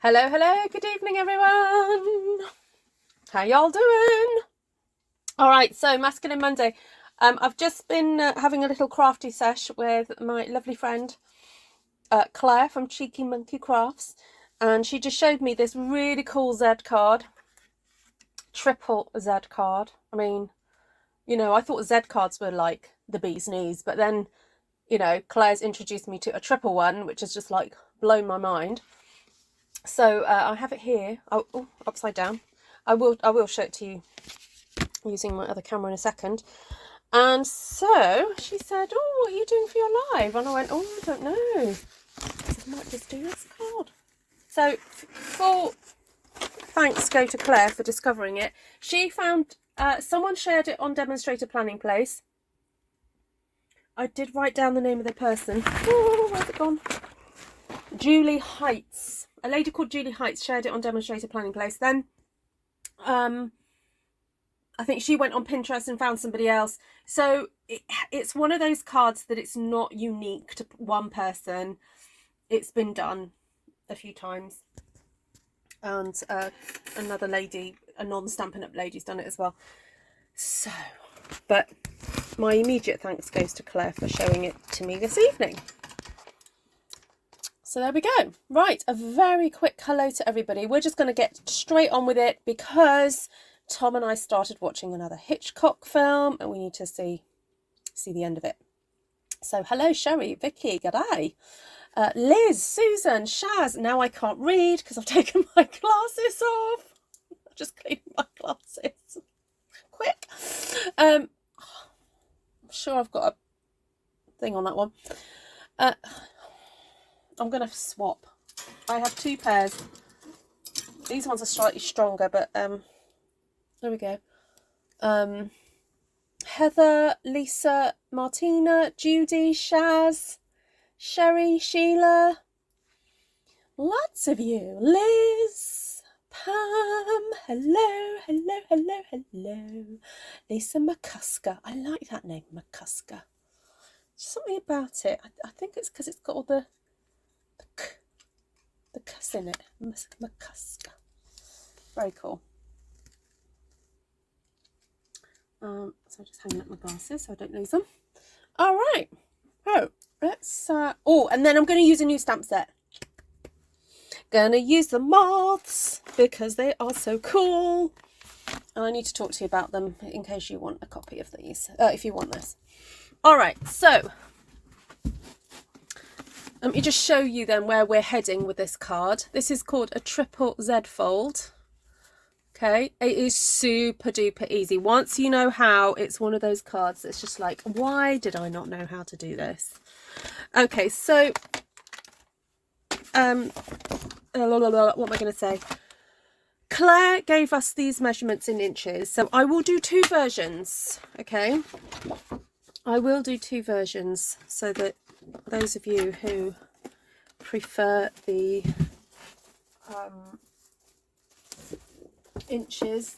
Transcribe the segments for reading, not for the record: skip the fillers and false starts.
Hello, hello, good evening everyone. How y'all doing? All right, so Masculine Monday. I've just been having a little crafty sesh with my lovely friend Claire from Cheeky Monkey Crafts, and she just showed me this really cool Z card, triple Z card. I mean, you know, I thought Z cards were like the bee's knees, but then, you know, Claire's introduced me to a triple one, which has just like blown my mind. So I have it here. Oh, upside down. I will show it to you using my other camera in a second. And so she said, "Oh, what are you doing for your live?" And I went, "Oh, I don't know. I might just do this card." So full thanks go to Claire for discovering it. She found someone shared it on Demonstrator Planning Place. I did write down the name of the person. Oh, where's it gone? Julie Heights. A lady called Julie Heights shared it on Demonstrator Planning Place. Then I think she went on Pinterest and found somebody else. So it's one of those cards that it's not unique to one person. It's been done a few times. And another lady, a non-Stampin' Up lady's done it as well. So, but my immediate thanks goes to Claire for showing it to me this evening. So there we go. Right, a very quick hello to everybody. We're just going to get straight on with it because Tom and I started watching another Hitchcock film and we need to see the end of it. So hello Sherry, Vicky, g'day. Liz, Susan, Shaz. Now I can't read because I've taken my glasses off. I'm just cleaning my glasses. Quick. I'm sure I've got a thing on that one. I'm going to swap. I have two pairs. These ones are slightly stronger, but there we go. Heather, Lisa, Martina, Judy, Shaz, Sherry, Sheila. Lots of you. Liz, Pam, hello, hello, hello, hello. Lisa McCusker. I like that name, McCusker. Something about it. I think it's because it's got all the cuss in it. McCusker. Very cool. So I'm just hanging up my glasses so I don't lose them. All right. Oh, let's. Oh, and then I'm going to use a new stamp set. Gonna use the Moths because they are so cool. And I need to talk to you about them in case you want a copy of these. If you want this. All right. So let me just show you then where we're heading with this card. This is called a triple Z fold. Okay, it is super duper easy. Once you know how, it's one of those cards that's just like, why did I not know how to do this? Okay, so what am I going to say? Claire gave us these measurements in inches, so I will do two versions. Okay, I will do two versions so that those of you who prefer the inches,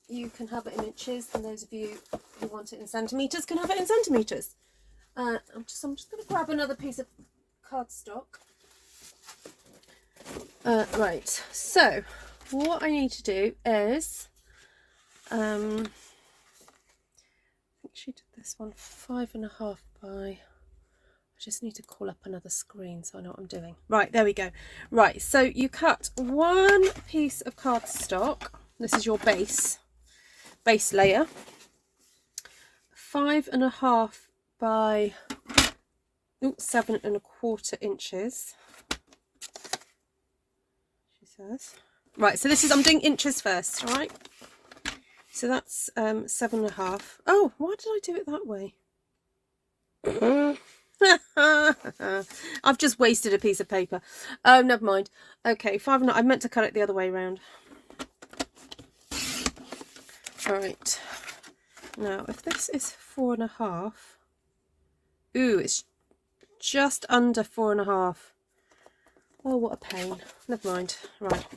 you can have it in inches, and those of you who want it in centimetres can have it in centimetres. I'm just going to grab another piece of cardstock. Right, so what I need to do is I think she did this one 5.5 by. I just need to call up another screen so I know what I'm doing. Right, there we go. Right, so you cut one piece of cardstock. This is your base layer. 5.5 by 7.25 inches. She says. Right, so this is, I'm doing inches first, all right? So that's 7.5. Oh, why did I do it that way? I've just wasted a piece of paper. Oh, never mind. Okay, 5.5. I meant to cut it the other way around. All right. Now, if this is 4.5, ooh, it's just under 4.5. Oh, what a pain. Never mind. Right.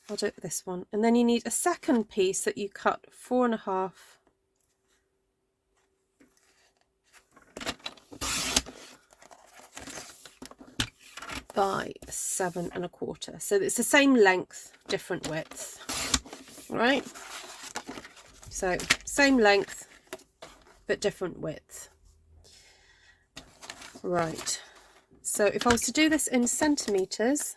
I'll do it with this one. And then you need a second piece that you cut 4.5. by 7 1/4. So it's the same length, different width, right? So same length, but different width. Right. So if I was to do this in centimetres,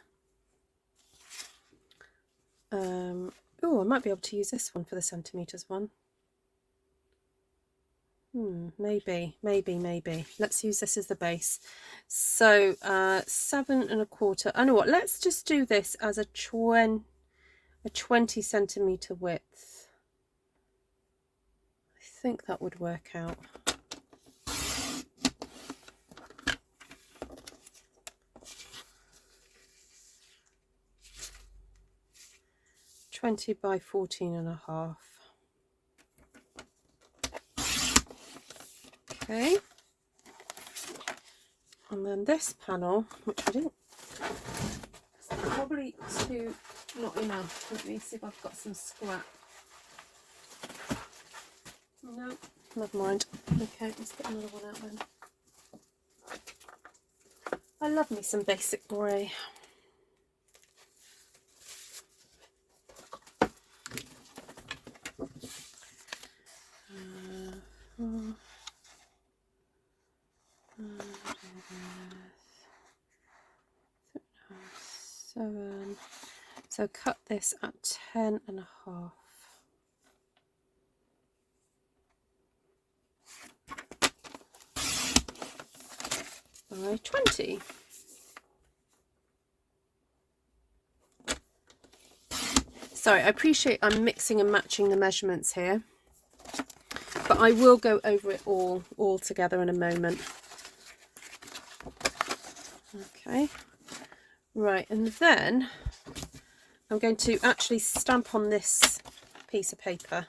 oh, I might be able to use this one for the centimetres one. Maybe. Let's use this as the base. So 7 1/4. I know what. Let's just do this as a 20 centimetre width. I think that would work out. (20 by 14 1/2). Okay, and then this panel, which I didn't, it's probably not enough. Let me see if I've got some scrap. No, never mind. Okay, let's get another one out then. I love me some basic grey. So cut this at 10 1/2. By 20. Sorry, I appreciate I'm mixing and matching the measurements here, but I will go over it all together in a moment. Okay, right, and then I'm going to actually stamp on this piece of paper,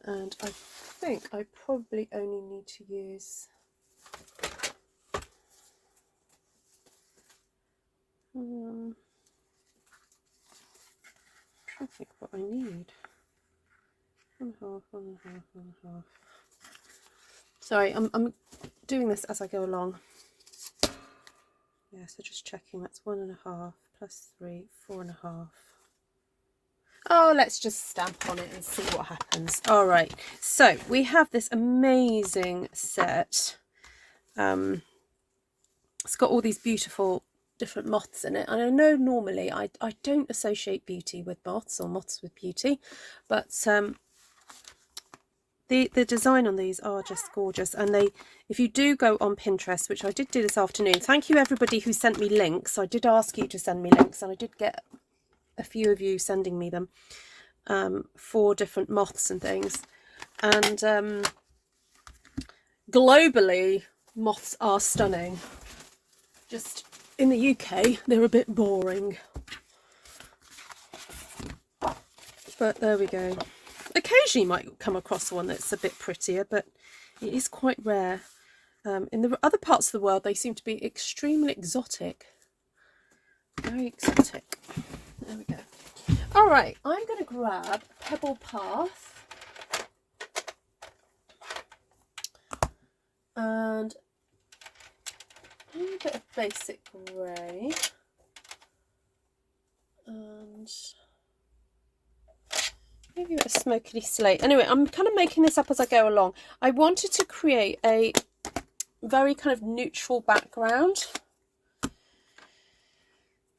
and I think I probably only need to use I think what I need. 1/2, 1/2, 1/2. Sorry, I'm doing this as I go along. Yeah, so just checking, that's 1 1/2 plus 3, 4 1/2. Oh, let's just stamp on it and see what happens. All right, so we have this amazing set. It's got all these beautiful different moths in it, and I know normally I don't associate beauty with moths or moths with beauty, but the design on these are just gorgeous. And they, if you do go on Pinterest, which I did do this afternoon, thank you everybody who sent me links. I did ask you to send me links, and I did get a few of you sending me them for different moths and things. And globally, moths are stunning. Just in the UK, they're a bit boring. But there we go. Occasionally you might come across one that's a bit prettier, but it is quite rare. In the other parts of the world, they seem to be extremely exotic. Very exotic. There we go. All right, I'm going to grab Pebble Path and a little bit of basic grey and maybe a bit of Smoky Slate. Anyway, I'm kind of making this up as I go along. I wanted to create a very kind of neutral background.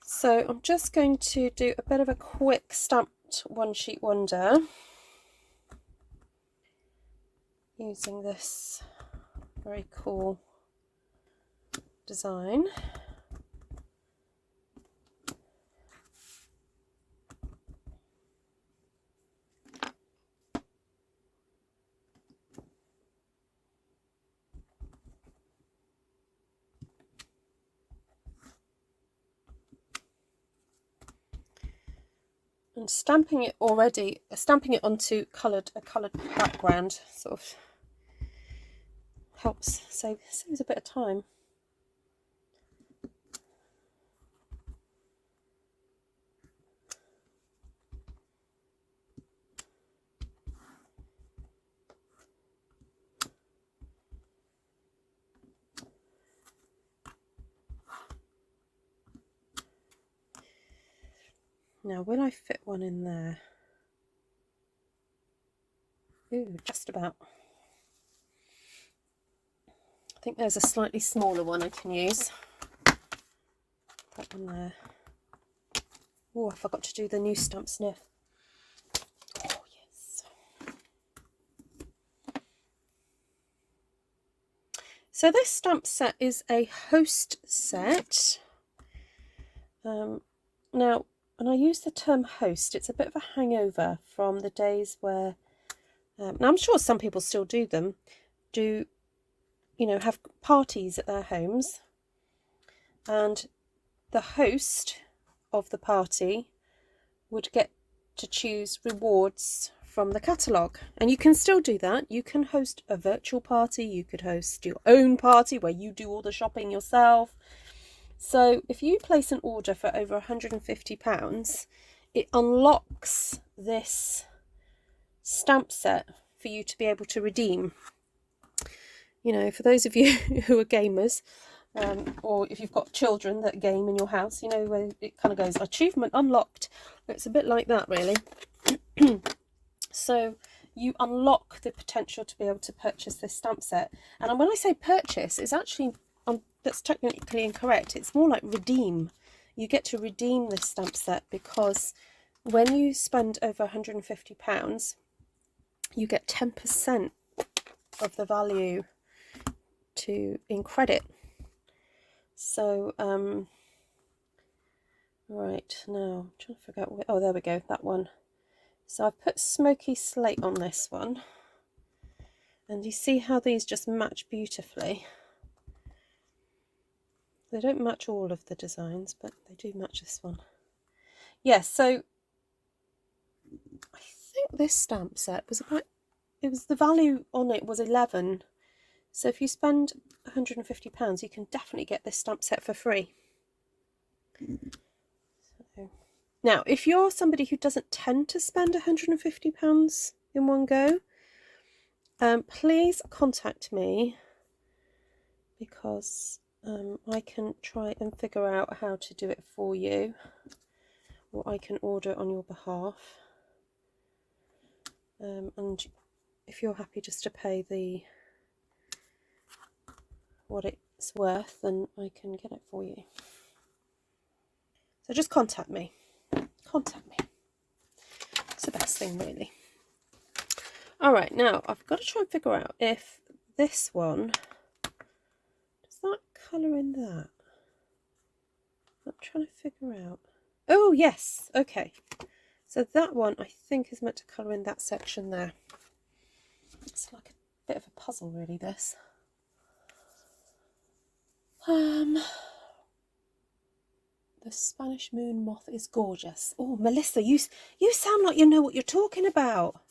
So I'm just going to do a bit of a quick stamped one sheet wonder using this very cool design. And stamping it onto a coloured background sort of helps saves a bit of time. Now, will I fit one in there? Ooh, just about. I think there's a slightly smaller one I can use. That one there. Oh, I forgot to do the new stamp sniff. Oh, yes. So this stamp set is a host set. Now, when I use the term host, it's a bit of a hangover from the days where, now I'm sure some people still do them, have parties at their homes, and the host of the party would get to choose rewards from the catalogue. And you can still do that. You can host a virtual party, you could host your own party where you do all the shopping yourself. So if you place an order for over £150, it unlocks this stamp set for you to be able to redeem. You know, for those of you who are gamers, or if you've got children that game in your house, you know, where it kind of goes, achievement unlocked. It's a bit like that, really. So you unlock the potential to be able to purchase this stamp set. And when I say purchase, it's actually, that's technically incorrect. It's more like redeem. You get to redeem this stamp set because when you spend over £150, you get 10% of the value in credit. So, right, now I'm trying to figure out oh, there we go, that one. So I've put Smoky Slate on this one, and you see how these just match beautifully. They don't match all of the designs, but they do match this one. Yes, so I think this stamp set was the value on it was 11. So if you spend £150, you can definitely get this stamp set for free. So, now, if you're somebody who doesn't tend to spend £150 in one go, please contact me, because I can try and figure out how to do it for you, or I can order it on your behalf. And if you're happy just to pay what it's worth, then I can get it for you. So just contact me. Contact me. It's the best thing, really. All right, now I've got to try and figure out if this one, does that colour in that? I'm trying to figure out. Oh, yes. Okay. So that one, I think, is meant to colour in that section there. It's like a bit of a puzzle, really, this. The Spanish moon moth is gorgeous. Oh, Melissa, you sound like you know what you're talking about.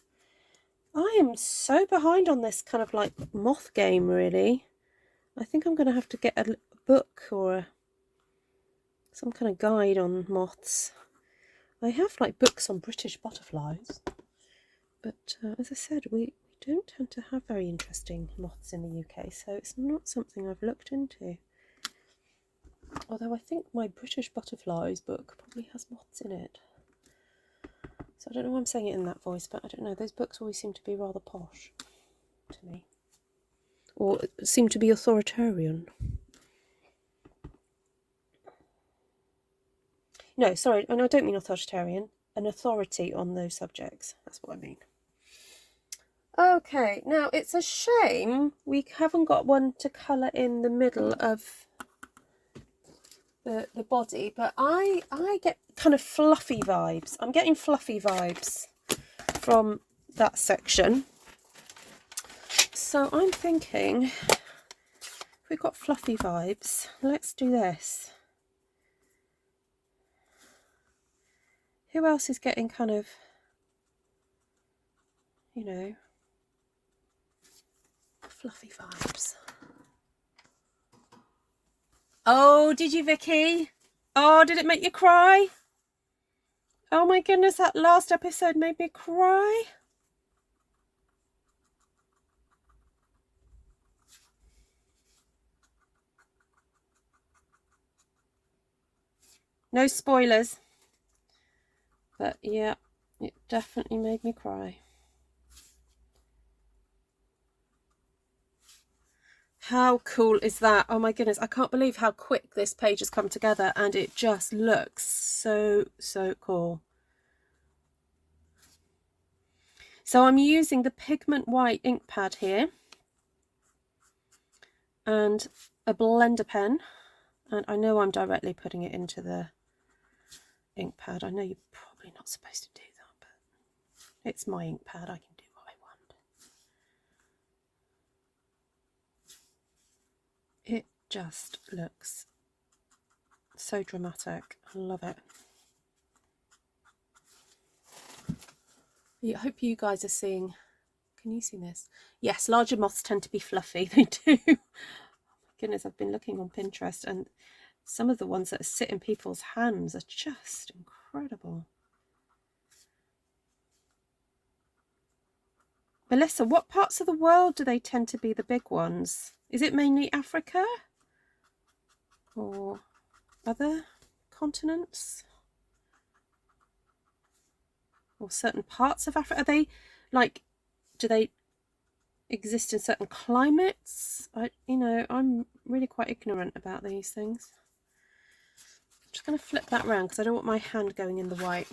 I am so behind on this kind of like moth game, really. I think I'm going to have to get a book or some kind of guide on moths. I have like books on British butterflies, but as I said, we don't tend to have very interesting moths in the UK, so it's not something I've looked into. Although I think my British butterflies book probably has moths in it. So I don't know why I'm saying it in that voice, but I don't know. Those books always seem to be rather posh to me. Or seem to be authoritarian. No, sorry, and I don't mean authoritarian. An authority on those subjects. That's what I mean. Okay, now it's a shame we haven't got one to colour in the middle of the body, but I get kind of fluffy vibes. I'm getting fluffy vibes from that section. So I'm thinking, if we've got fluffy vibes, let's do this. Who else is getting kind of, you know, fluffy vibes? Oh, did you, Vicky? Oh, did it make you cry? Oh my goodness, that last episode made me cry. No spoilers. But yeah, it definitely made me cry. How cool is that? Oh my goodness, I can't believe how quick this page has come together, and it just looks so cool. So I'm using the pigment white ink pad here and a blender pen, and I know I'm directly putting it into the ink pad. I know you're probably not supposed to do that, but it's my ink pad, I can do what I want. It just looks so dramatic. I love it. I hope you guys are seeing. Can you see this? Yes, larger moths tend to be fluffy. They do. Oh my goodness, I've been looking on Pinterest, and some of the ones that sit in people's hands are just incredible. Melissa, what parts of the world do they tend to be the big ones? Is it mainly Africa or other continents? Or certain parts of Africa? Are they like, do they exist in certain climates? I'm really quite ignorant about these things. I'm just going to flip that around because I don't want my hand going in the white.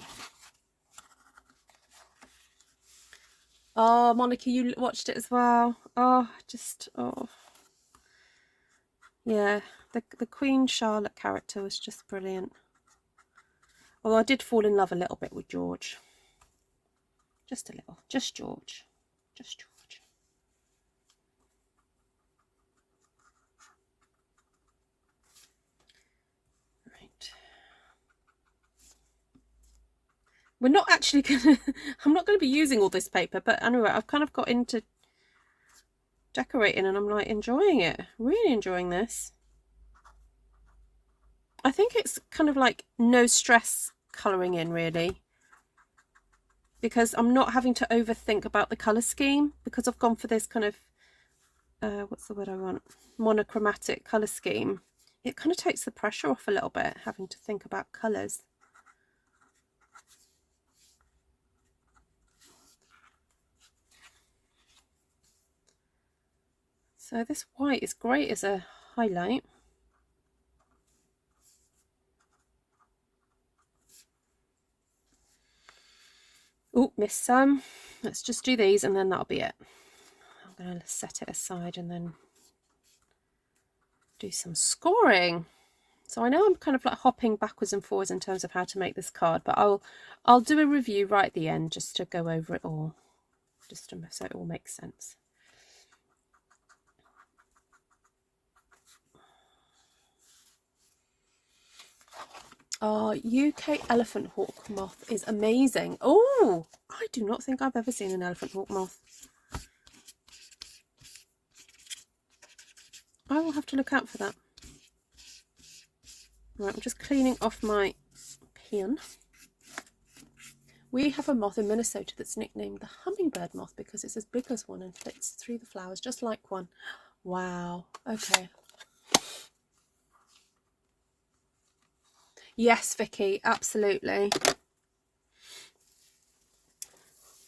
Oh, Monica, you watched it as well. Oh. Yeah, the Queen Charlotte character was just brilliant. Although I did fall in love a little bit with George. Just a little. Just George. Just George. Right. We're not actually going to... I'm not going to be using all this paper, but anyway, I've kind of got into decorating and I'm like enjoying it. Really enjoying this. I think it's kind of like no stress colouring in, really. Because I'm not having to overthink about the colour scheme, because I've gone for this kind of, what's the word I want? Monochromatic colour scheme. It kind of takes the pressure off a little bit, having to think about colours. So this white is great as a highlight. Oh, missed some. Let's just do these and then that'll be it. I'm going to set it aside and then do some scoring. So I know I'm kind of like hopping backwards and forwards in terms of how to make this card, but I'll do a review right at the end just to go over it all, just to, so it all makes sense. Oh, UK elephant hawk moth is amazing. Oh, I do not think I've ever seen an elephant hawk moth. I will have to look out for that. Right, I'm just cleaning off my pen. We have a moth in Minnesota that's nicknamed the hummingbird moth because it's as big as one and fits through the flowers just like one. Wow. Okay. Yes, Vicky, absolutely.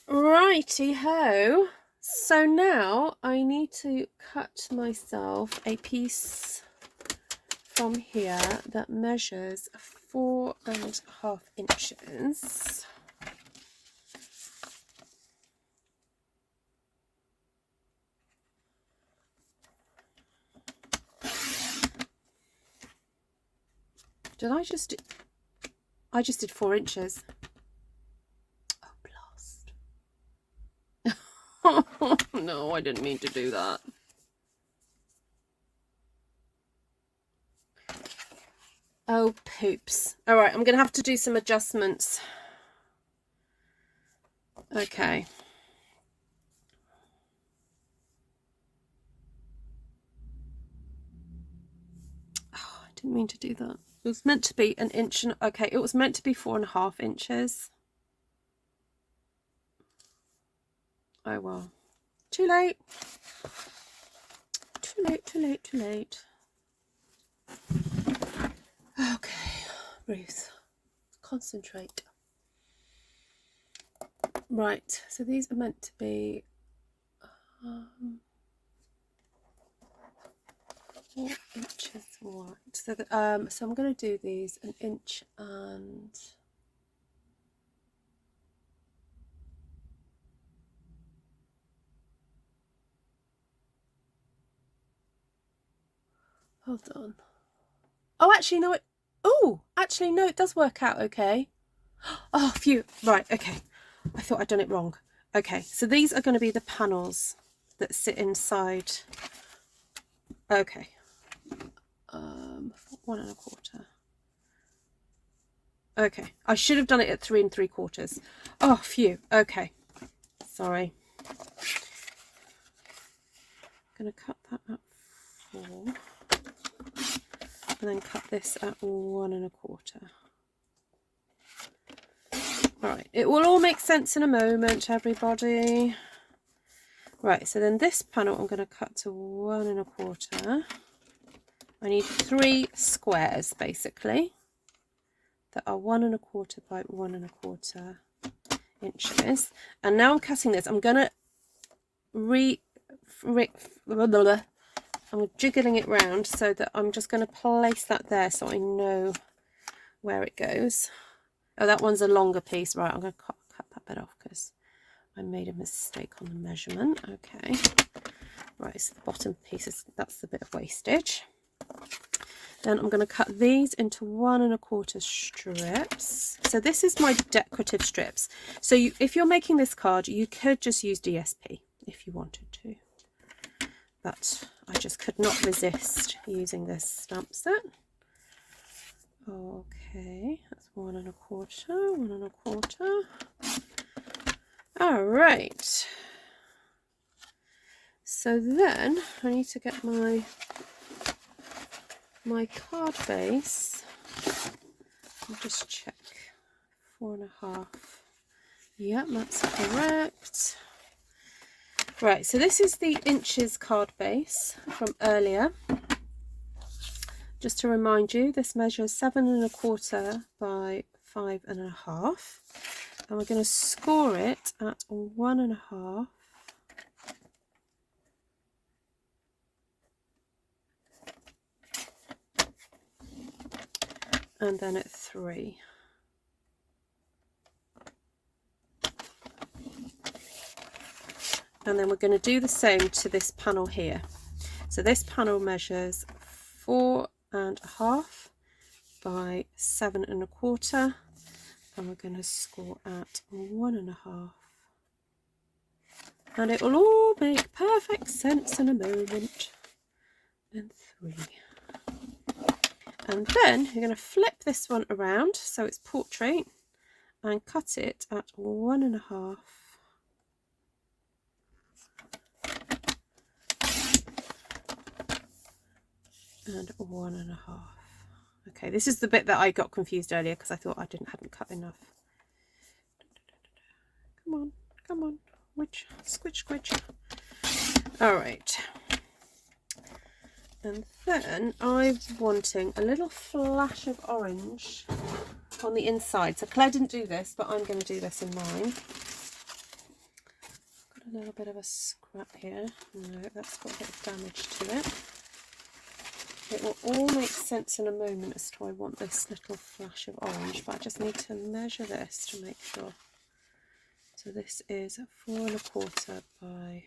Righty ho. So now I need to cut myself a piece from here that measures 4.5 inches. I just did 4 inches. Oh, blast. No, I didn't mean to do that. Oh, poops. All right, I'm going to have to do some adjustments. Okay. Oh, I didn't mean to do that. It was meant to be an inch and... Okay, it was meant to be 4.5 inches. Oh, well. Too late. Too late, too late, too late. Okay, Ruth, concentrate. Right, so these are meant to be 4 inches wide. So, so I'm going to do these 1 inch and hold on. Oh, actually, no, it does work out okay. Oh, phew. Right, okay. I thought I'd done it wrong. Okay, so these are going to be the panels that sit inside. Okay. 1 1/4. Okay, I should have done it at 3 3/4. Oh, phew. Okay, sorry. I'm going to cut that at 4, and then cut this at 1 1/4. Right, it will all make sense in a moment, everybody. Right, so then this panel I'm going to cut to 1 1/4. I need 3 squares basically that are 1 1/4 by 1 1/4 inches. And now I'm cutting this. I'm going to I'm jiggling it round so that I'm just going to place that there so I know where it goes. Oh, that one's a longer piece. Right, I'm going to cut that bit off because I made a mistake on the measurement. Okay. Right, so the bottom piece that's the bit of wastage. Then I'm going to cut these into 1 1/4 strips. So this is my decorative strips. So if you're making this card, you could just use DSP if you wanted to. But I just could not resist using this stamp set. Okay, that's 1 1/4, 1 1/4. All right. So then I need to get my card base. I'll just check. 4 1/2. Yep, that's correct. Right, so this is the inches card base from earlier. Just to remind you, this measures 7 1/4 by 5 1/2, and we're going to score it at 1 1/2. And then at 3. And then we're going to do the same to this panel here. So this panel measures 4 1/2 by 7 1/4, and we're going to score at 1 1/2. And it will all make perfect sense in a moment. And 3. And then you're going to flip this one around so it's portrait and cut it at 1 1/2. And 1 1/2. Okay, this is the bit that I got confused earlier because I thought I hadn't cut enough. Come on, which squidge. All right. And then I'm wanting a little flash of orange on the inside. So Claire didn't do this, but I'm going to do this in mine. Got a little bit of a scrap here. No, that's got a bit of damage to it. It will all make sense in a moment as to why I want this little flash of orange, but I just need to measure this to make sure. So this is 4 1/4 by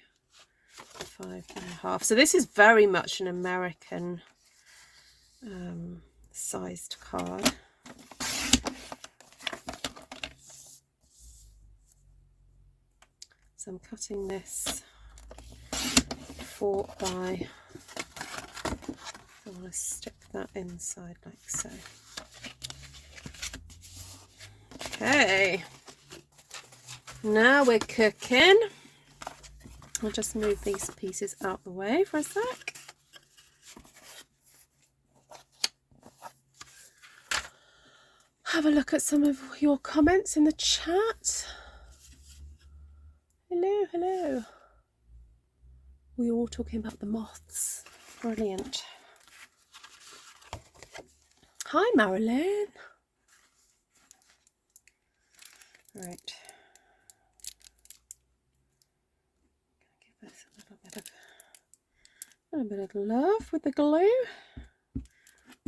5 1/2. So this is very much an American sized card. So I'm cutting this 4 by, I want to stick that inside like so. Okay, now we're cooking. I'll just move these pieces out the way for a sec. Have a look at some of your comments in the chat. Hello. We're all talking about the moths. Brilliant. Hi, Marilyn. Right. this a little bit of love with the glue.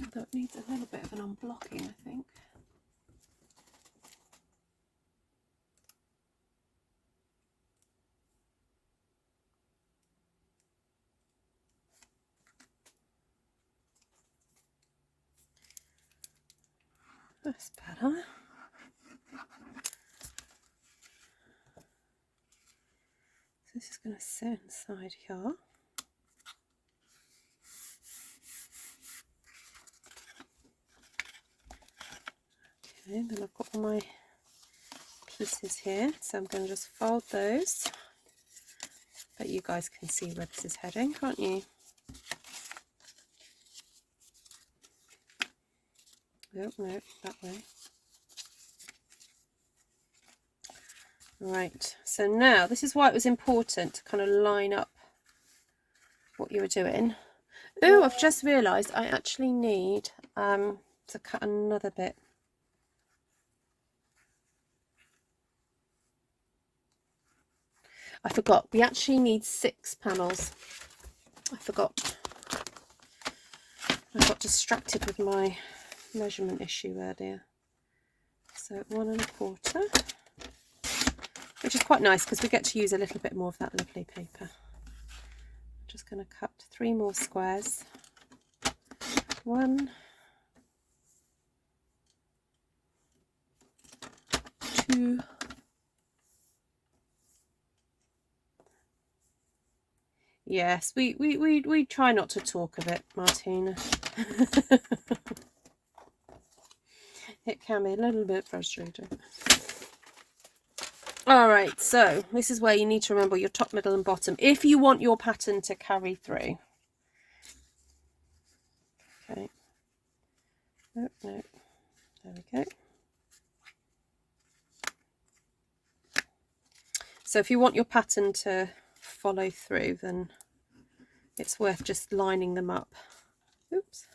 Although it needs a little bit of an unblocking, I think. That's better. So this is going to sit inside here. Okay, then I've got all my pieces here, so I'm going to just fold those. But you guys can see where this is heading, can't you? No, that way. Right, so now this is why it was important to kind of line up what you were doing. Oh, I've just realised I actually need to cut another bit. I forgot, we actually need 6 panels. I forgot. I got distracted with my measurement issue earlier. So 1 1/4, which is quite nice because we get to use a little bit more of that lovely paper. I'm just going to cut 3 more squares. 1, 2, yes, we try not to talk of it, Martina. It can be a little bit frustrating. All right, so this is where you need to remember your top, middle and bottom if you want your pattern to carry through. Okay. No, there we go. So if you want your pattern to follow through, then it's worth just lining them up. Oops.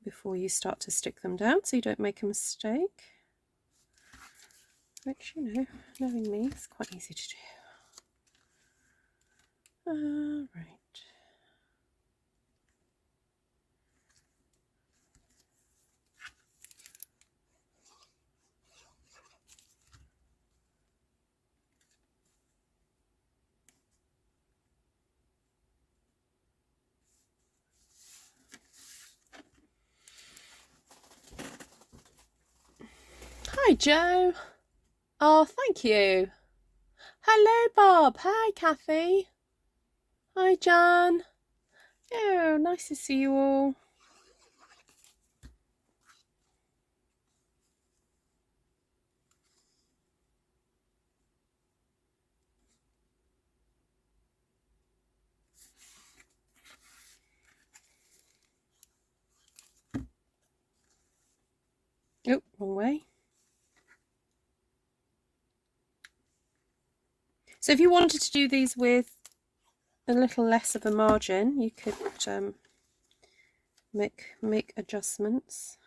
Before you start to stick them down, so you don't make a mistake. Which, you know, knowing me, is quite easy to do. Right. Hi, Joe. Oh, thank you. Hello, Bob. Hi, Kathy. Hi, Jan. Oh, nice to see you all. Oh, wrong way. So if you wanted to do these with a little less of a margin, you could make adjustments.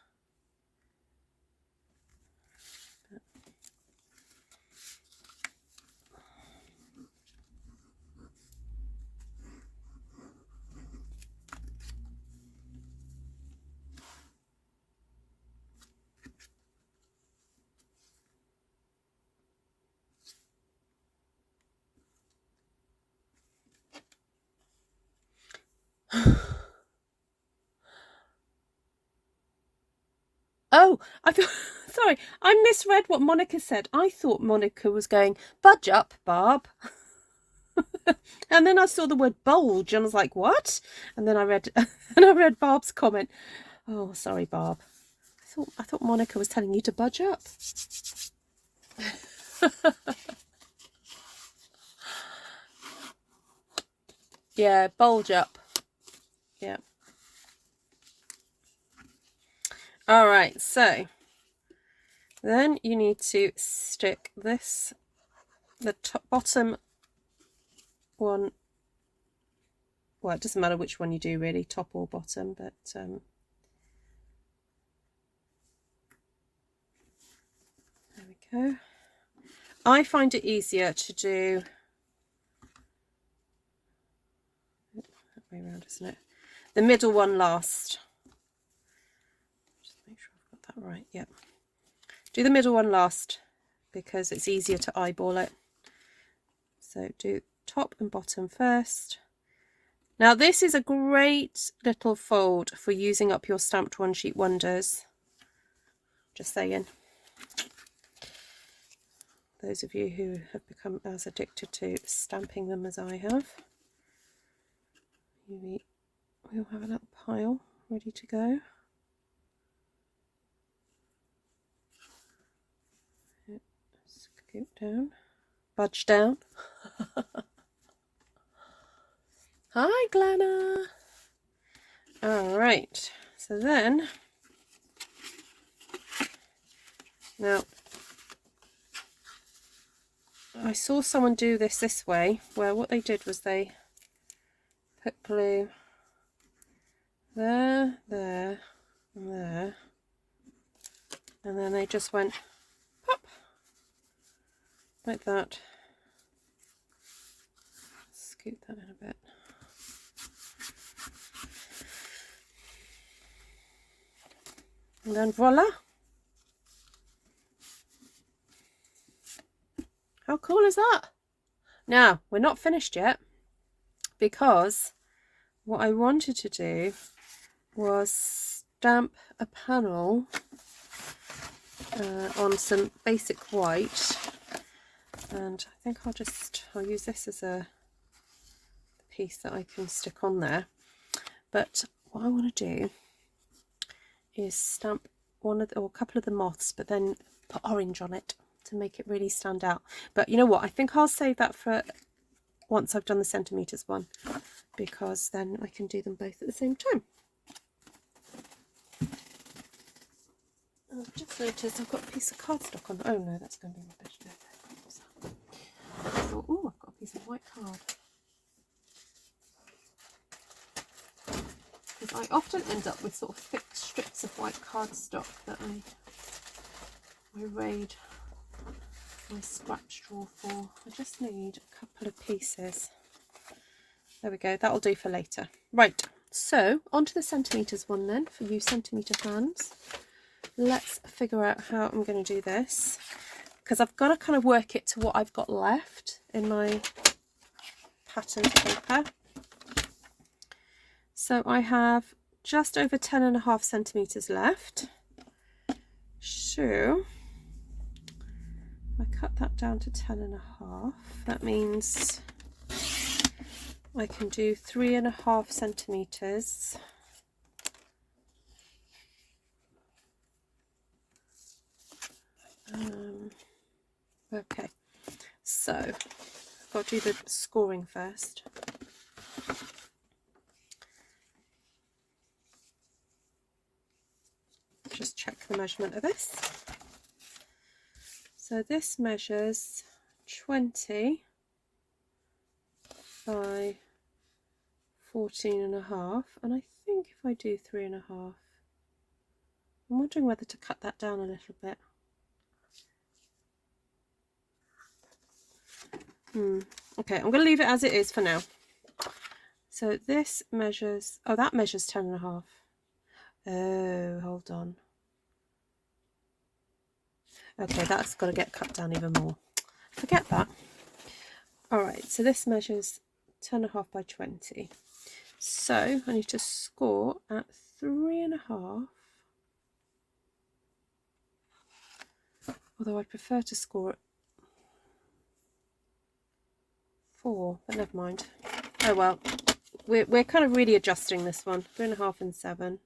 Oh, I thought, sorry, I misread what Monica said. I thought Monica was going, budge up, Barb. And then I saw the word bulge and I was like, what? And then I read Barb's comment. Oh, sorry, Barb. I thought Monica was telling you to budge up. Yeah, bulge up. Yeah. All right, so then you need to stick this, the top, bottom one. Well, it doesn't matter which one you do really, top or bottom, but there we go. I find it easier to do way around, isn't it? The middle one last. Just make sure I've got that right. Yep. Do the middle one last because it's easier to eyeball it. So do top and bottom first. Now this is a great little fold for using up your stamped one sheet wonders. Just saying. Those of you who have become as addicted to stamping them as I have. We'll have a little pile ready to go. Scoot down. Budge down. Hi, Glenna. All right. So then, now, I saw someone do this way, where what they did was they put glue there, there, and there, and then they just went pop, like that. Scoot that in a bit. And then voila! How cool is that? Now, we're not finished yet because what I wanted to do was stamp a panel on some basic white, and I think I'll use this as a piece that I can stick on there. But what I want to do is stamp one of or a couple of the moths, but then put orange on it to make it really stand out. But you know what, I think I'll save that for once I've done the centimetres one, because then I can do them both at the same time. I've just noticed I've got a piece of cardstock on. Oh no, that's going to be rubbish. No, I thought, oh, I've got a piece of white card. Because I often end up with sort of thick strips of white cardstock that I raid my scratch drawer for. I just need a couple of pieces. There we go, that'll do for later. Right, so onto the centimetres one then, for you centimetre fans. Let's figure out how I'm going to do this, because I've got to kind of work it to what I've got left in my patterned paper. So I have just over 10.5 centimetres left. So I cut that down to 10.5. That means I can do 3.5 centimetres. Okay, so I've got to do the scoring first. Just check the measurement of this. So this measures 20 by 14.5, and I think if I do 3.5, I'm wondering whether to cut that down a little bit. Okay, I'm going to leave it as it is for now. So this measures, oh, that measures 10.5. Oh, hold on. Okay, that's got to get cut down even more. Forget that. All right, so this measures 10.5 by 20. So I need to score at 3.5. Although I'd prefer to score at 4, but never mind. Oh well, we're kind of really adjusting this one. 3.5 and 7.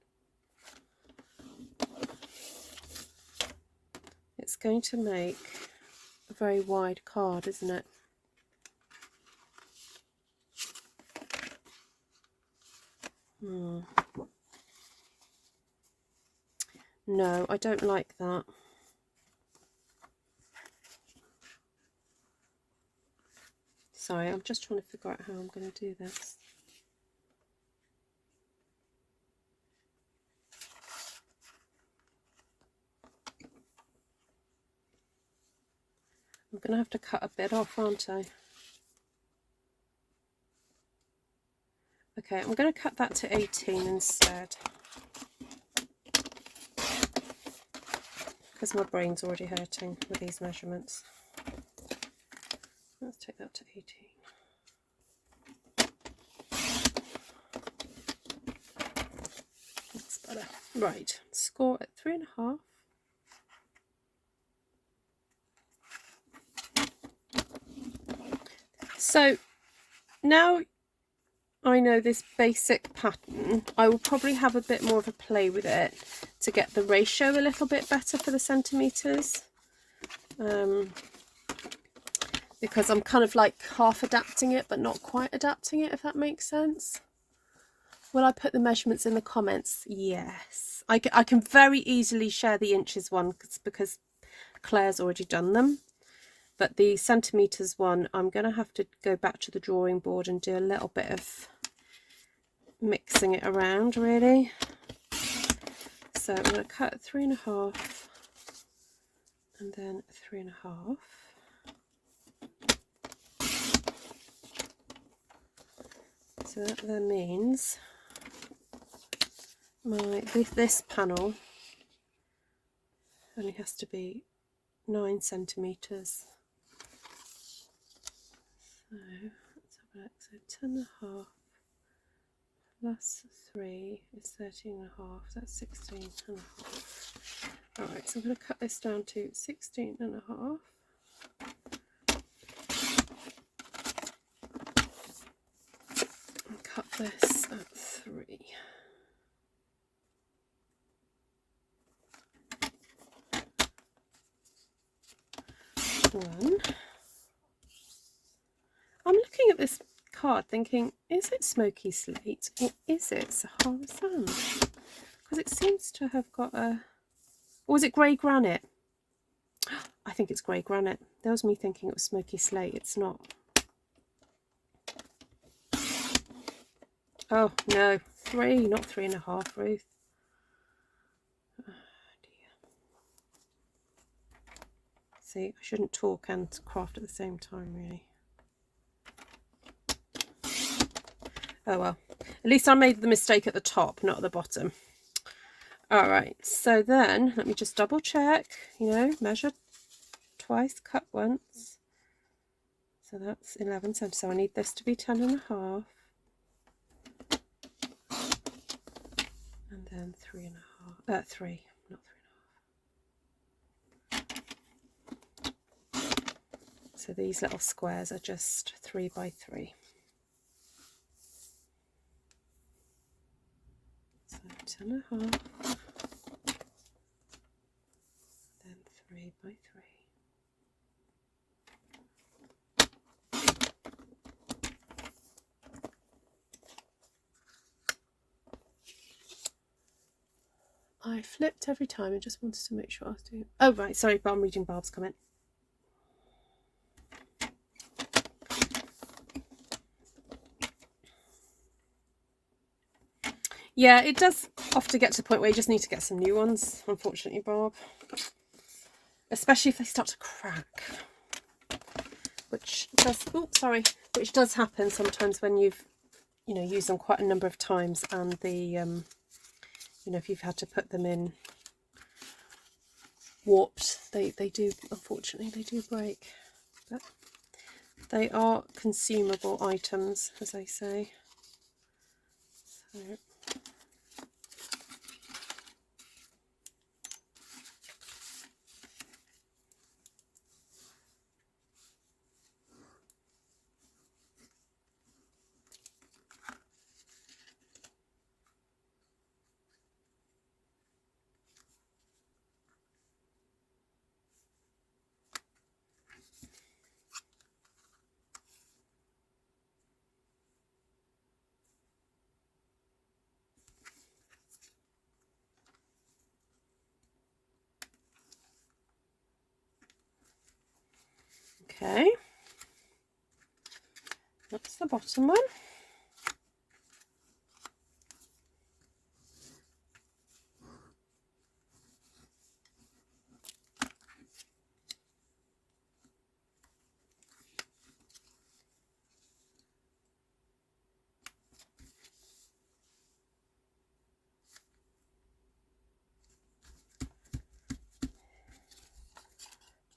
It's going to make a very wide card, isn't it? No, I don't like that. Sorry, I'm just trying to figure out how I'm going to do this. I'm going to have to cut a bit off, aren't I? Okay, I'm going to cut that to 18 instead, because my brain's already hurting with these measurements. Let's take that to 18. That's better. Right, score at 3.5. So now I know this basic pattern, I will probably have a bit more of a play with it to get the ratio a little bit better for the centimetres. Because I'm kind of like half adapting it, but not quite adapting it, if that makes sense. Will I put the measurements in the comments? Yes. I can very easily share the inches one because Claire's already done them. But the centimetres one, I'm going to have to go back to the drawing board and do a little bit of mixing it around, really. So I'm going to cut 3.5 and then 3.5. So that then means this panel only has to be 9 centimetres. So let's have a look. So 10.5 plus 3 is 13.5. That's 16.5. Alright, so I'm going to cut this down to 16.5. And cut this at 3. One. I'm looking at this card thinking, is it Smoky Slate or is it Sahara Sand? Because it seems to have got a... Or is it grey granite? I think it's grey granite. That was me thinking it was Smoky Slate. It's not. Oh, no. 3, not 3.5, Ruth. Oh, dear. See, I shouldn't talk and craft at the same time, really. Oh well, at least I made the mistake at the top, not at the bottom. All right, so then let me just double check, you know, measure twice, cut once. So that's 11 centimeters. So I need this to be 10.5. And then 3.5, 3, not 3.5. So these little squares are just 3 by 3. So 10.5, then 3 by 3. I flipped every time. I just wanted to make sure I was doing... Oh, right. Sorry, but I'm reading Barb's comment. Yeah, it does often get to the point where you just need to get some new ones, unfortunately, Barb. Especially if they start to crack. Which does... Oh, sorry. Which does happen sometimes when you've, you know, used them quite a number of times and the... you know, if you've had to put them in warped, they do, unfortunately, they do break. But they are consumable items, as they say. So... Okay, that's the bottom one.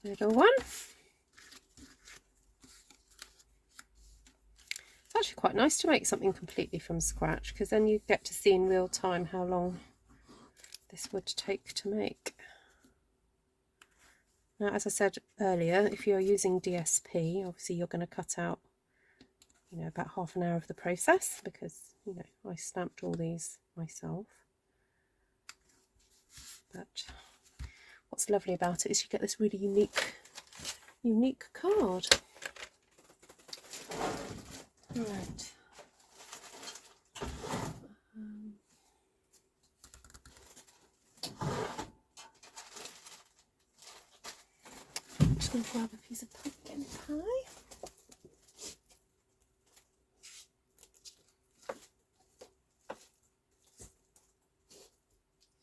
Bigger one. It's actually quite nice to make something completely from scratch, because then you get to see in real time how long this would take to make. Now, as I said earlier, if you're using DSP, obviously you're going to cut out, you know, about half an hour of the process, because, you know, I stamped all these myself. But what's lovely about it is you get this really unique card. Right. I'm just going to grab a piece of pumpkin pie.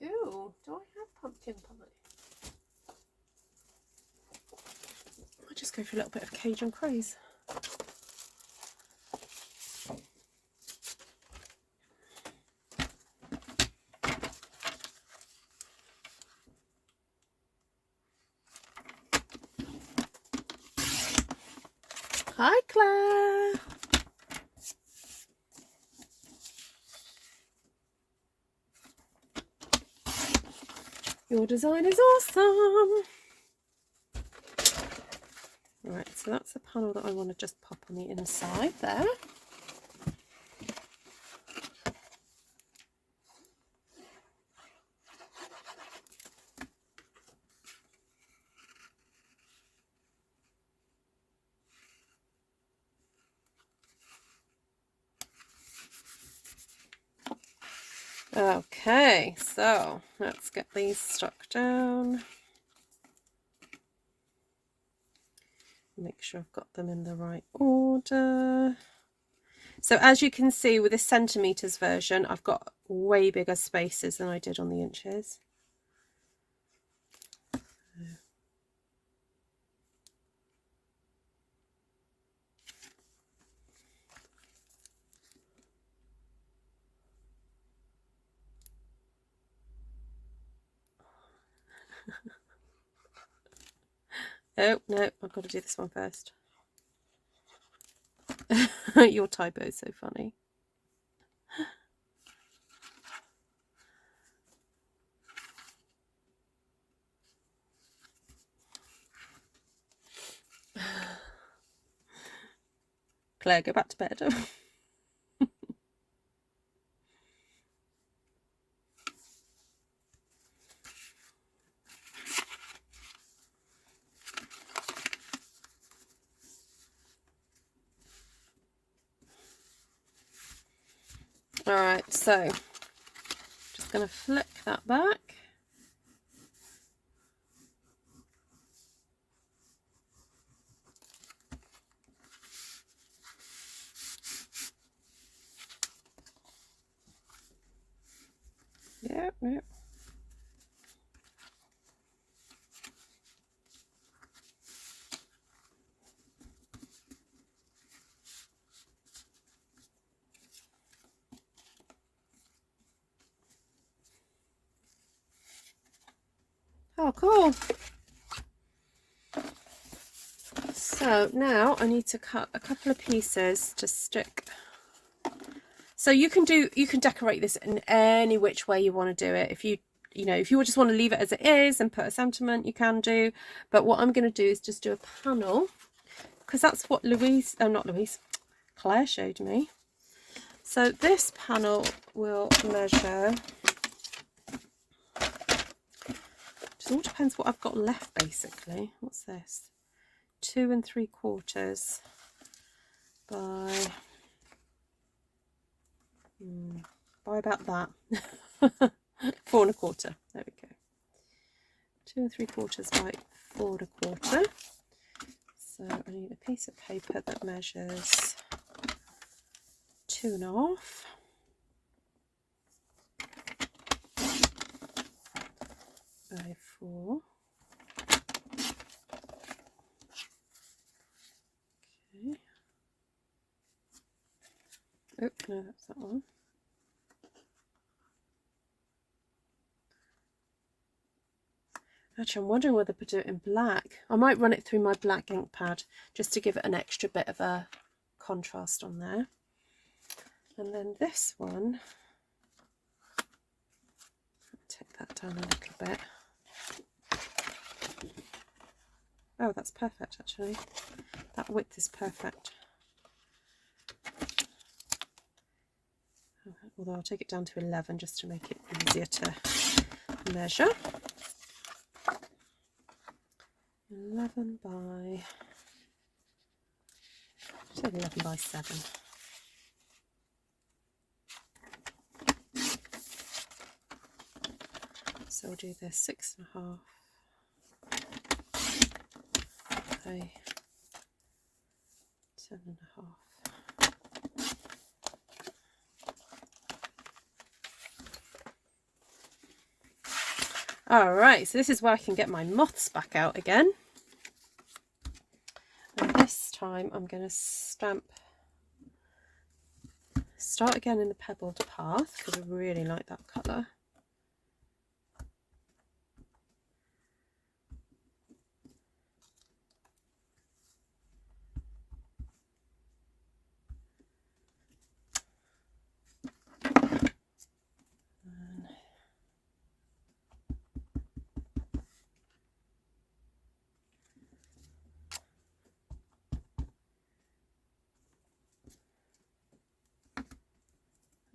Ooh, do I have pumpkin pie? I'll just go for a little bit of Cajun craze. Hi, Claire. Your design is awesome. Right, so that's the panel that I want to just pop on the inside there. Okay, so let's get these stuck down. Make sure I've got them in the right order. So as you can see with this centimetres version, I've got way bigger spaces than I did on the inches. Oh, no, I've got to do this one first. Your typo is so funny. Claire, go back to bed. Alright, so just going to flick that back. Yep, yep. Oh, cool. So now I need to cut a couple of pieces to stick. So you can decorate this in any which way you want to do it. If you just want to leave it as it is and put a sentiment, you can do. But what I'm going to do is just do a panel, because that's what Claire showed me. So this panel will measure. It all depends what I've got left, basically. What's this? 2 3/4 by about that. 4 1/4. There we go. 2 3/4 by 4 1/4. So I need a piece of paper that measures 2 1/2 by 4. Okay. Oh, no, that's that one. Actually, I'm wondering whether to do it in black. I might run it through my black ink pad just to give it an extra bit of a contrast on there. And then this one, take that down a little bit. Oh, that's perfect actually. That width is perfect. Although I'll take it down to 11 just to make it easier to measure. 11 by, say 11 by 7. So we'll do this 6.5 by 10.5. Alright, so this is where I can get my moths back out again. And this time I'm going to start again in the Pebbled path because I really like that colour.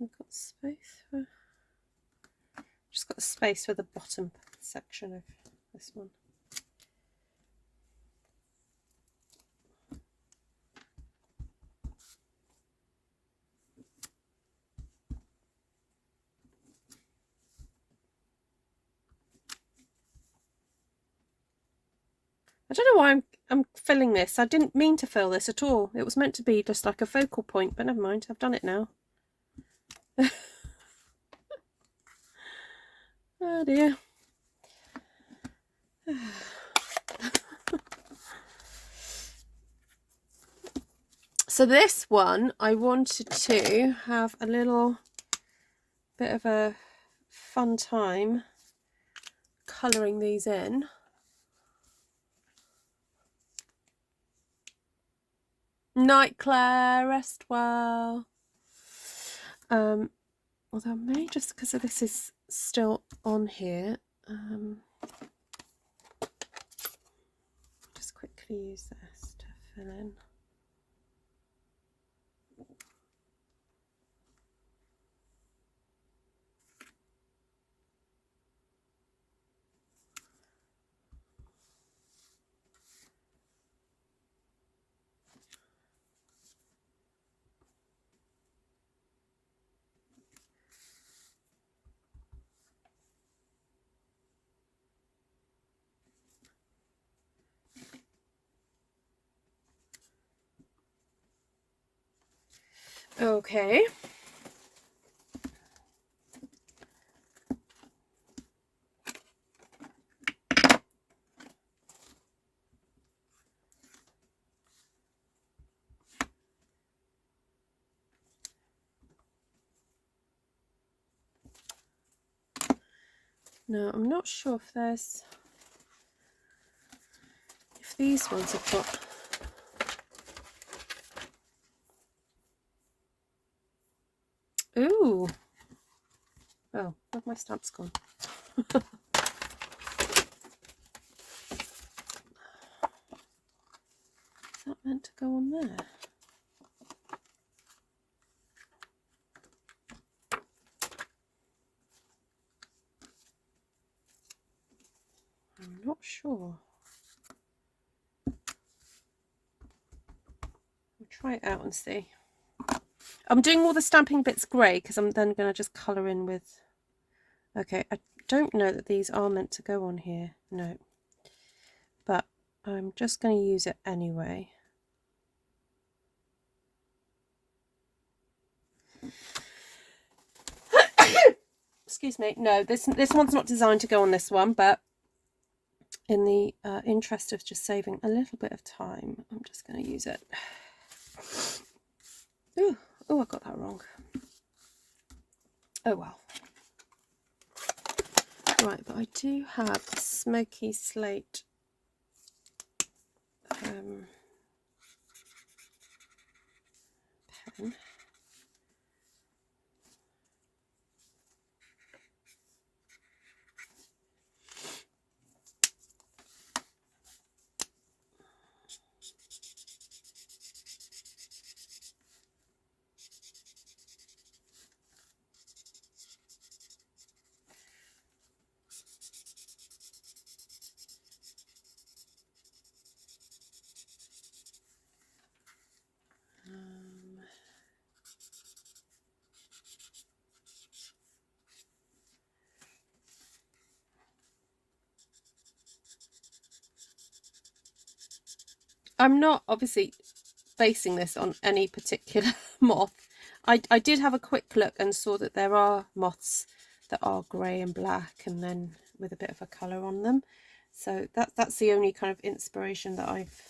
I've got space for, just got space for the bottom section of this one. I don't know why I'm filling this. I didn't mean to fill this at all. It was meant to be just like a focal point, but never mind, I've done it now. Oh dear. So this one, I wanted to have a little bit of a fun time colouring these in. Night, Claire, rest well. Although I may, just because of this is still on here, just quickly use this to fill in. Okay. Now, I'm not sure if these ones have got, ooh, oh, where've my stamps gone? Is that meant to go on there? I'm not sure. We'll try it out and see. I'm doing all the stamping bits grey because I'm then going to just colour in with... Okay, I don't know that these are meant to go on here. No. But I'm just going to use it anyway. Excuse me. No, this one's not designed to go on this one, but in the interest of just saving a little bit of time, I'm just going to use it. Ooh. Oh, I got that wrong. Oh well. Right, but I do have a Smoky Slate pen. I'm not obviously basing this on any particular moth. I did have a quick look and saw that there are moths that are grey and black and then with a bit of a colour on them. So that's the only kind of inspiration that I've...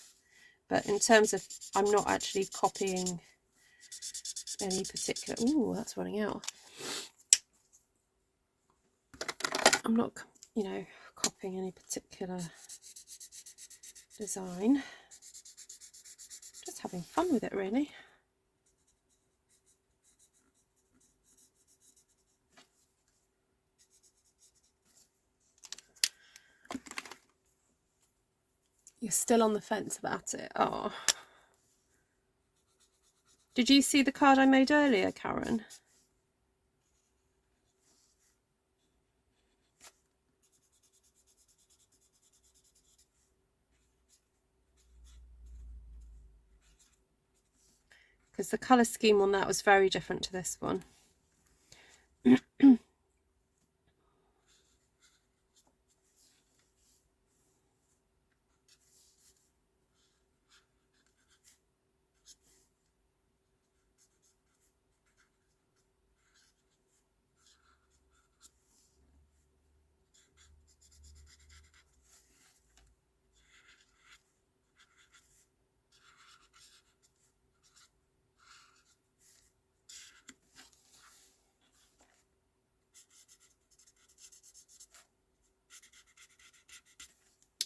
But in terms of... I'm not actually copying any particular... Ooh, that's running out. I'm not, you know, copying any particular design. Just having fun with it, really. You're still on the fence about it. Oh. Did you see the card I made earlier, Karen? Because the colour scheme on that was very different to this one.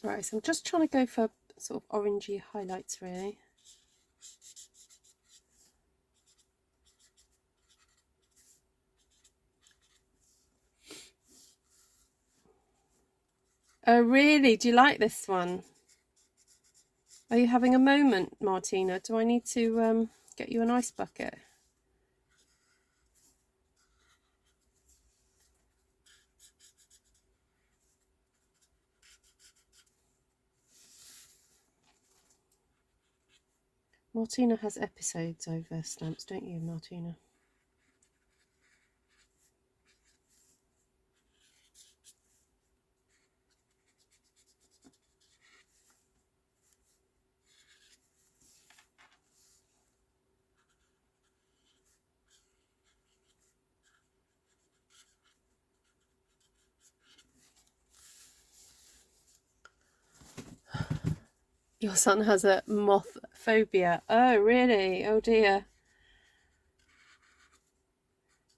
Right, so I'm just trying to go for sort of orangey highlights, really. Oh, really? Do you like this one? Are you having a moment, Martina? Do I need to get you an ice bucket? Martina has episodes over stamps, don't you, Martina? Your son has a moth phobia. Oh, really? Oh, dear.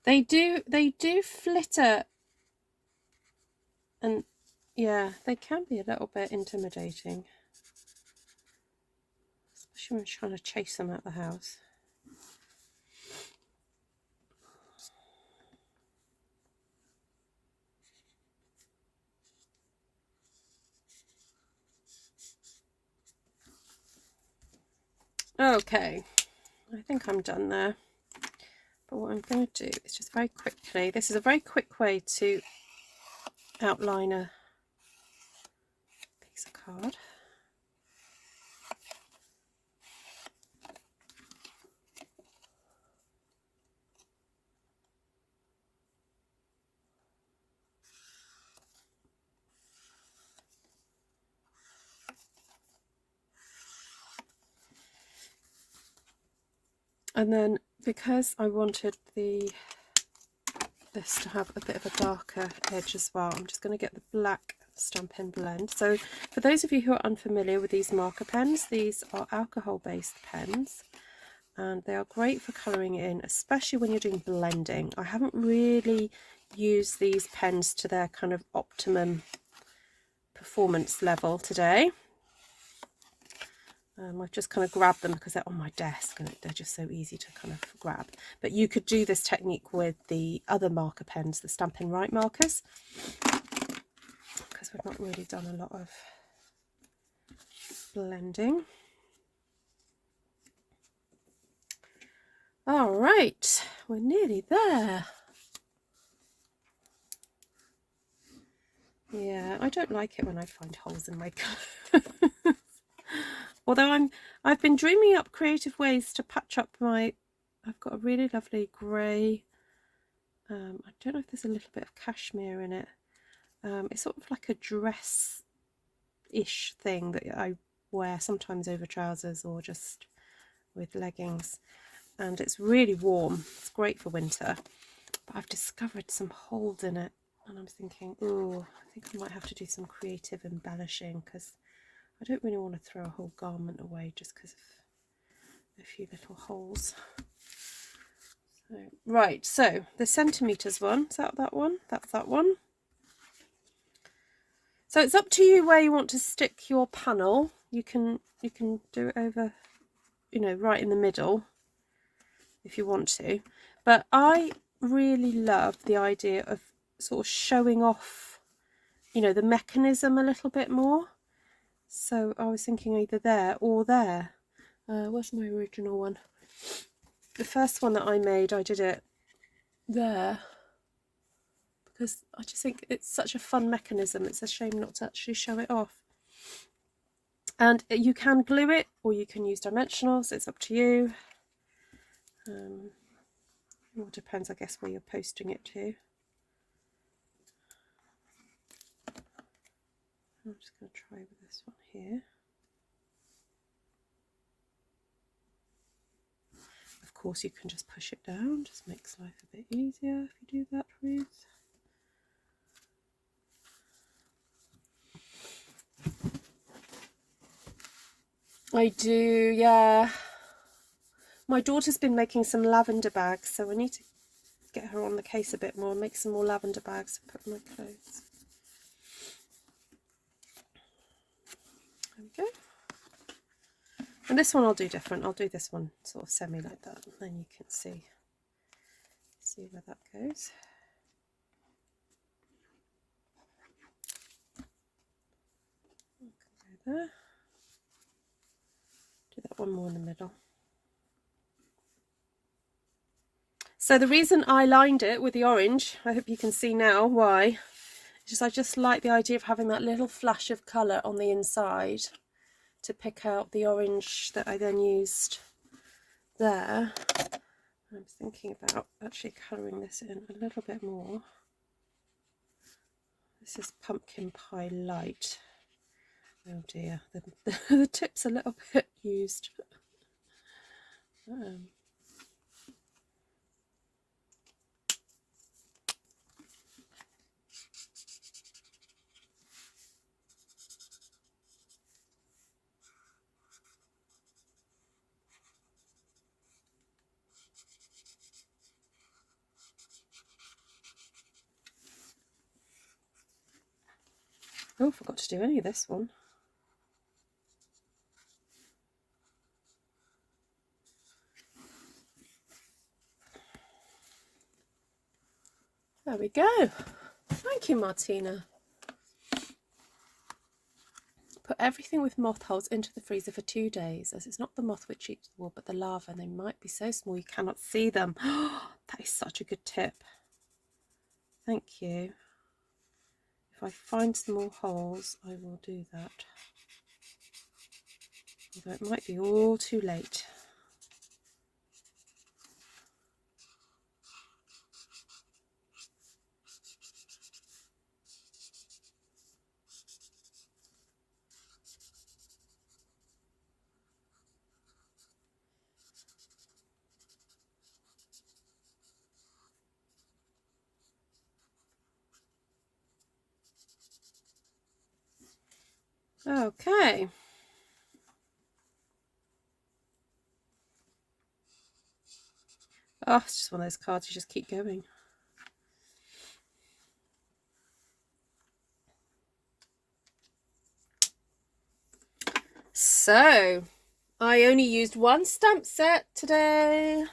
They do flitter, and yeah, they can be a little bit intimidating, especially when you're trying to chase them out the house. Okay, I think I'm done there. But what I'm going to do is just very quickly, this is a very quick way to outline a piece of card. And then because I wanted this to have a bit of a darker edge as well, I'm just going to get the black Stampin' Blend. So for those of you who are unfamiliar with these marker pens, these are alcohol based pens and they are great for colouring in, especially when you're doing blending. I haven't really use these pens to their kind of optimum performance level today. I've just kind of grabbed them because they're on my desk and they're just so easy to kind of grab. But you could do this technique with the other marker pens, the Stampin' Right markers, because we've not really done a lot of blending. All right, we're nearly there. Yeah, I don't like it when I find holes in my colours. Although I've been dreaming up creative ways to patch up my, I've got a really lovely grey, I don't know if there's a little bit of cashmere in it. It's sort of like a dress-ish thing that I wear sometimes over trousers or just with leggings. And it's really warm, it's great for winter. But I've discovered some holes in it and I'm thinking, oh, I think I might have to do some creative embellishing because I don't really want to throw a whole garment away just because of a few little holes. So, right, so the centimetres one, is that one? That's that one. So it's up to you where you want to stick your panel. You can do it over, you know, right in the middle if you want to. But I really love the idea of sort of showing off, you know, the mechanism a little bit more. So I was thinking either there or there. Where's my original one? The first one that I made, I did it there because I just think it's such a fun mechanism. It's a shame not to actually show it off. And you can glue it or you can use dimensionals. It's up to you. It all depends, I guess, where you're posting it to. I'm just going to try with this one here. Of course, you can just push it down, just makes life a bit easier if you do that, Ruth. I do, yeah. My daughter's been making some lavender bags, so I need to get her on the case a bit more and make some more lavender bags to put in my clothes. There we go. And this one I'll do different. I'll do this one sort of semi like that, and then you can see where that goes. Go there. Do that one more in the middle. So the reason I lined it with the orange, I hope you can see now why, is I just like the idea of having that little flash of colour on the inside to pick out the orange that I then used there. I'm thinking about actually colouring this in a little bit more. This is Pumpkin Pie Light. Oh dear, the tip's a little bit used. Oh, I forgot to do any of this one. There we go. Thank you, Martina. Put everything with moth holes into the freezer for 2 days, as it's not the moth which eats the wool, but the larva, and they might be so small you cannot see them. That is such a good tip. Thank you. If I find some more holes, I will do that. Although it might be all too late. Okay. Oh, it's just one of those cards you just keep going. So I only used one stamp set today.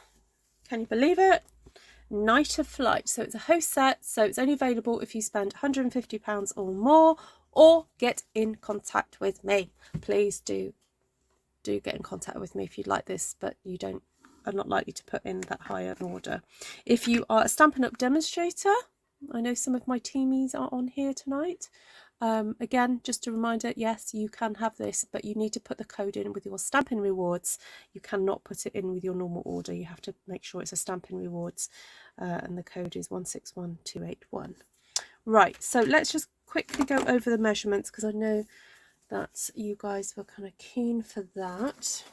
Can you believe it? Night of Flight. So it's a host set, so it's only available if you spend £150 or more, or get in contact with me. Please do get in contact with me if you'd like this, but you are not likely to put in that high an order. If you are a Stampin' Up! Demonstrator, I know some of my teamies are on here tonight. Again, just a reminder, yes, you can have this, but you need to put the code in with your Stampin' Rewards. You cannot put it in with your normal order. You have to make sure it's a Stampin' Rewards, and the code is 161281. Right, so let's just quickly go over the measurements, because I know that you guys were kind of keen for that.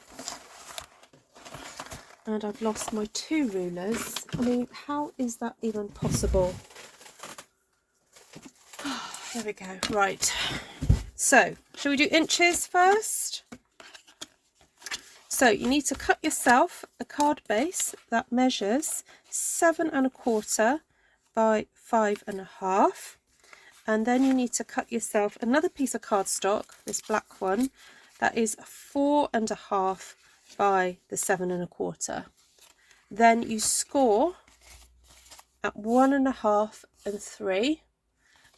And I've lost my 2 rulers. I mean, how is that even possible? There we go. Right. So, shall we do inches first? So, you need to cut yourself a card base that measures 7 1/4 by 5 1/2. And then you need to cut yourself another piece of cardstock, this black one, that is 4 1/2 by the 7 1/4. Then you score at 1 1/2 and 3.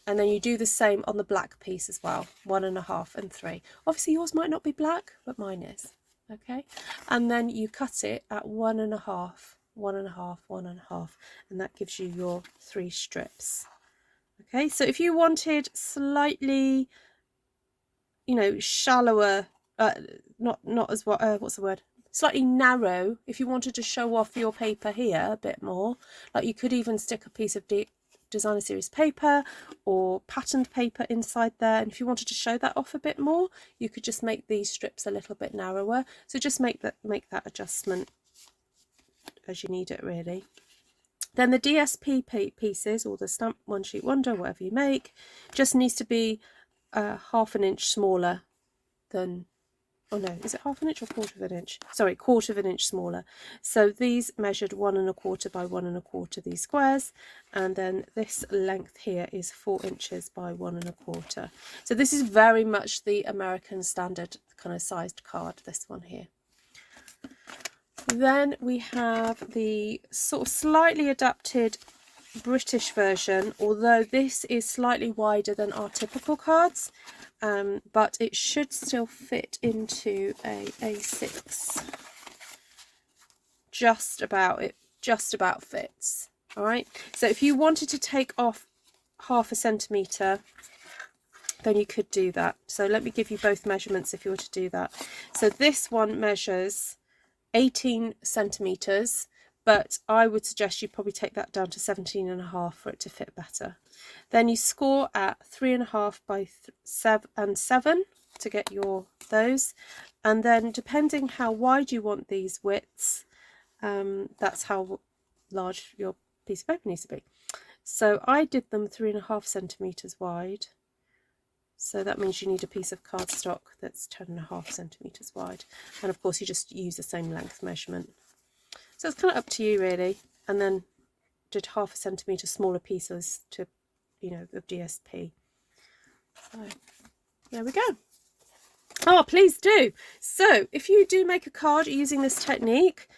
And then you do the same on the black piece as well, 1 1/2 and 3. Obviously yours might not be black, but mine is. Okay, and then you cut it at 1 1/2, 1 1/2, 1 1/2, and that gives you your 3 strips. Okay, so if you wanted slightly, you know, shallower, not as what's the word? Slightly narrow. If you wanted to show off your paper here a bit more, like you could even stick a piece of designer series paper or patterned paper inside there, and if you wanted to show that off a bit more, you could just make these strips a little bit narrower. So just make that adjustment as you need it, really. Then the DSP pieces, or the Stamp One Sheet Wonder, whatever you make, just needs to be 1/2 inch smaller than, oh no, is it 1/2 inch or 1/4 inch? Sorry, 1/4 inch smaller. So these measured 1 1/4 by 1 1/4, these squares, and then this length here is 4 inches by 1 1/4. So this is very much the American standard kind of sized card, this one here. Then we have the sort of slightly adapted British version, although this is slightly wider than our typical cards, but it should still fit into a A6. Just about fits. All right, so if you wanted to take off 1/2 centimetre, then you could do that. So let me give you both measurements if you were to do that. So this one measures 18 centimetres, but I would suggest you probably take that down to 17 1/2 for it to fit better. Then you score at 3 1/2 by 7 to get those, and then depending how wide you want these widths, that's how large your piece of paper needs to be. So I did them 3 1/2 centimetres wide. So that means you need a piece of cardstock that's 10 1/2 centimetres wide. And of course you just use the same length measurement. So it's kind of up to you really. And then did 1/2 centimetre smaller pieces to, you know, of DSP. So there we go. Oh, please do. So if you do make a card using this technique,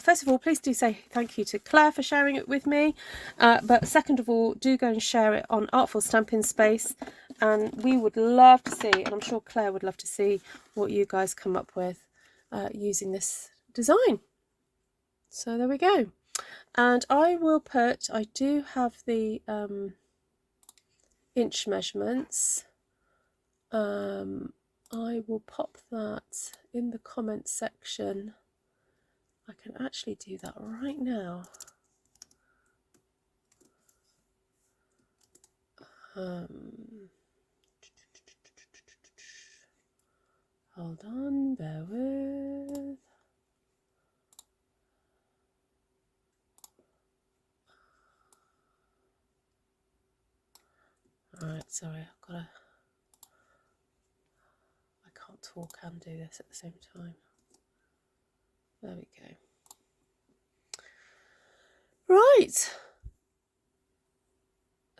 first of all, please do say thank you to Claire for sharing it with me. But second of all, do go and share it on Artful Stampin Space. And we would love to see, and I'm sure Claire would love to see, what you guys come up with using this design. So there we go. And I do have the inch measurements. I will pop that in the comments section. I can actually do that right now. Hold on, bear with. Alright, sorry, I can't talk and do this at the same time. There we go. Right.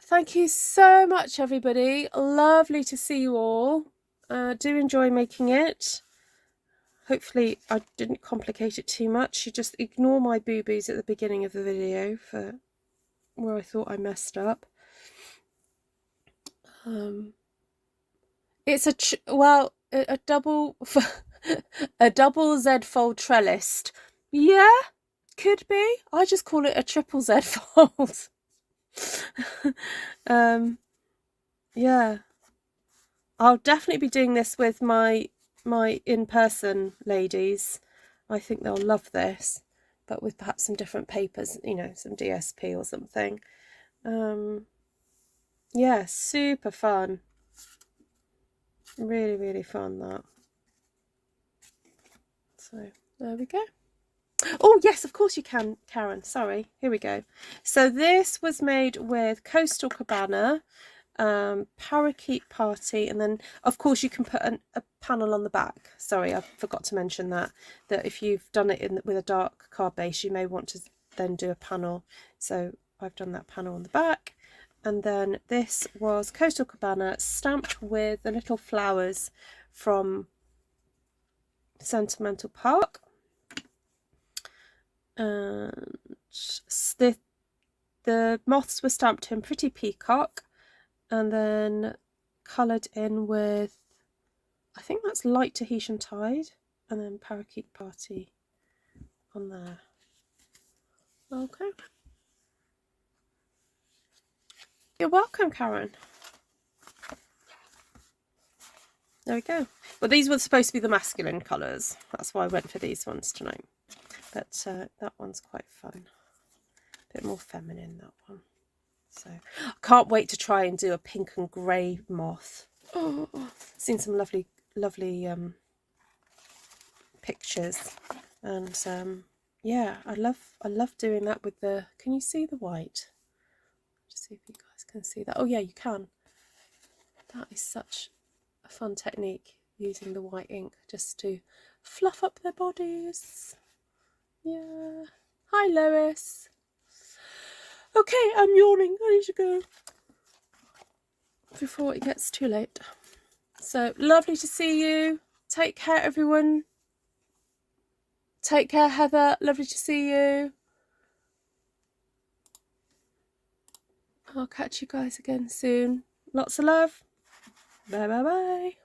Thank you so much, everybody. Lovely to see you all. Do enjoy making it. hopefully I didn't complicate it too much. You just ignore my boo-boos at the beginning of the video for where I thought I messed up. It's a double a double Z fold trellised. Yeah, could be. I just call it a triple Z fold. Yeah, I'll definitely be doing this with my in-person ladies. I think they'll love this, but with perhaps some different papers, you know, some DSP or something. Yeah, super fun. Really, really fun, that. So there we go. Oh yes, of course you can, Karen. Sorry, here we go. So this was made with Coastal Cabana, Parakeet Party, and then of course you can put a panel on the back. Sorry, I forgot to mention that if you've done it with a dark card base, you may want to then do a panel. So I've done that panel on the back. And then this was Coastal Cabana stamped with the little flowers from Sentimental Park. And the moths were stamped in Pretty Peacock and then coloured in with, I think that's Light Tahitian Tide, and then Parakeet Party on there. Okay. You're welcome, Karen. There we go. Well, these were supposed to be the masculine colours. That's why I went for these ones tonight. But that one's quite fun. A bit more feminine, that one. So I can't wait to try and do a pink and grey moth. Oh, seen some lovely pictures, and yeah, I love doing that with the. Can you see the white? Just see if you guys can see that. Oh yeah, you can. That is such a fun technique, using the white ink just to fluff up their bodies. Yeah. Hi, Lois. Okay, I'm yawning. I need to go before it gets too late. So lovely to see you. Take care, everyone. Take care, Heather. Lovely to see you. I'll catch you guys again soon. Lots of love. Bye, bye, bye.